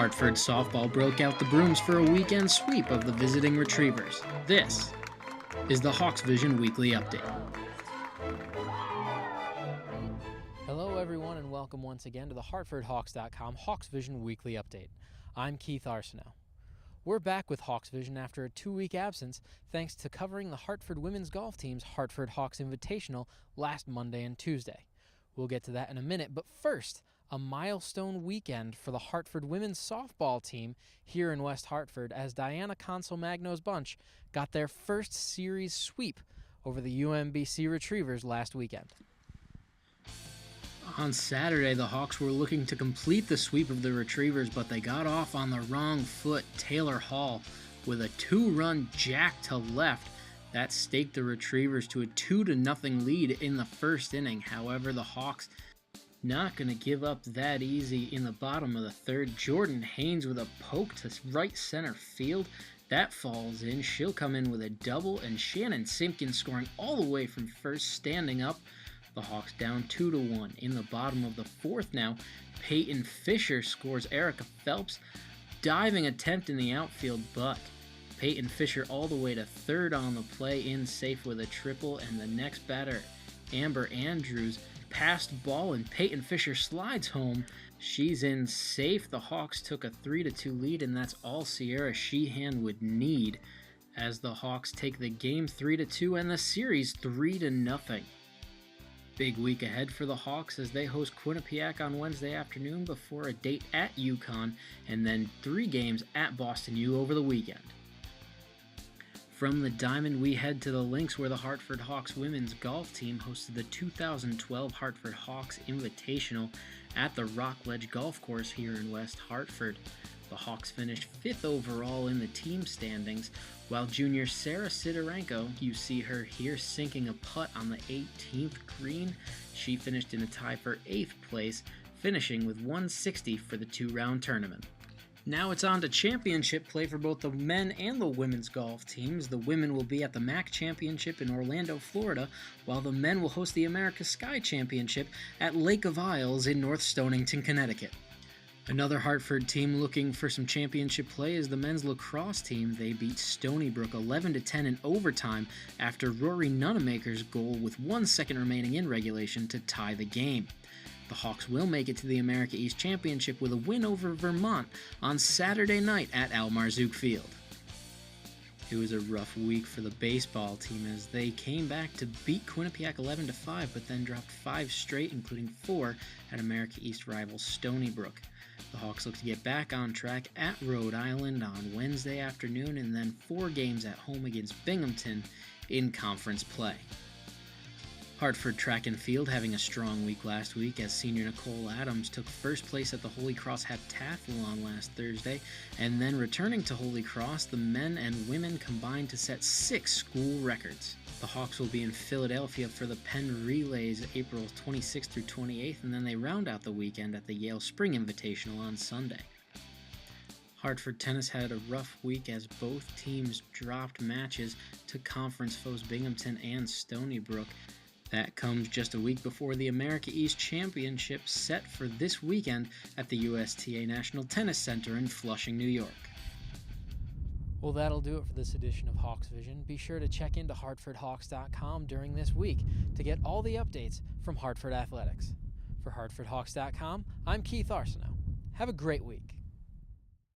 Hartford softball broke out the brooms for a weekend sweep of the visiting Retrievers. This is the Hawks Vision Weekly Update. Hello everyone and welcome once again to the HartfordHawks.com Hawks Vision Weekly Update. I'm Keith Arsenault. We're back with Hawks Vision after a 2-week absence thanks to covering the Hartford women's golf team's Hartford Hawks Invitational last Monday and Tuesday. We'll get to that in a minute, but first, a milestone weekend for the Hartford women's softball team here in West Hartford as Diana Consolmagno's bunch got their first series sweep over the UMBC Retrievers last weekend. On Saturday, the Hawks were looking to complete the sweep of the Retrievers, but they got off on the wrong foot. Taylor Hall with a 2-run jack to left. That staked the Retrievers to a 2-0 lead in the first inning. However, the Hawks not going to give up that easy in the bottom of the third. Jordan Haynes with a poke to right center field. That falls in. She'll come in with a double, and Shannon Simpkins scoring all the way from first, standing up. The Hawks down 2-1. In the bottom of the fourth now, Peyton Fisher scores Erica Phelps' diving attempt in the outfield, but Peyton Fisher all the way to third on the play, in safe with a triple, and the next batter, Amber Andrews, passed ball, and Peyton Fisher slides home. She's in safe. The Hawks took a 3-2 lead, and that's all Sierra Sheehan would need as the Hawks take the game 3-2 and the series 3-0. Big week ahead for the Hawks as they host Quinnipiac on Wednesday afternoon before a date at UConn, and then 3 games at Boston U over the weekend. From the Diamond, we head to the Links where the Hartford Hawks women's golf team hosted the 2012 Hartford Hawks Invitational at the Rockledge Golf Course here in West Hartford. The Hawks finished 5th overall in the team standings, while junior Sarah Sidorenko, you see her here sinking a putt on the 18th green. She finished in a tie for 8th place, finishing with 160 for the 2-round tournament. Now it's on to championship play for both the men and the women's golf teams. The women will be at the MAC Championship in Orlando, Florida, while the men will host the America's Sky Championship at Lake of Isles in North Stonington, Connecticut. Another Hartford team looking for some championship play is the men's lacrosse team. They beat Stony Brook 11-10 in overtime after Rory Nunemaker's goal with 1 second remaining in regulation to tie the game. The Hawks will make it to the America East Championship with a win over Vermont on Saturday night at Al Marzouk Field. It was a rough week for the baseball team as they came back to beat Quinnipiac 11-5, but then dropped 5 straight, including 4 at America East rival Stony Brook. The Hawks look to get back on track at Rhode Island on Wednesday afternoon, and then 4 games at home against Binghamton in conference play. Hartford track and field having a strong week last week as senior Nicole Adams took first place at the Holy Cross Heptathlon last Thursday, and then returning to Holy Cross, the men and women combined to set 6 school records. The Hawks will be in Philadelphia for the Penn Relays April 26th through 28th, and then they round out the weekend at the Yale Spring Invitational on Sunday. Hartford tennis had a rough week as both teams dropped matches to conference foes Binghamton and Stony Brook. That comes just a week before the America East Championship set for this weekend at the USTA National Tennis Center in Flushing, New York. Well, that'll do it for this edition of Hawks Vision. Be sure to check into HartfordHawks.com during this week to get all the updates from Hartford Athletics. For HartfordHawks.com, I'm Keith Arsenault. Have a great week.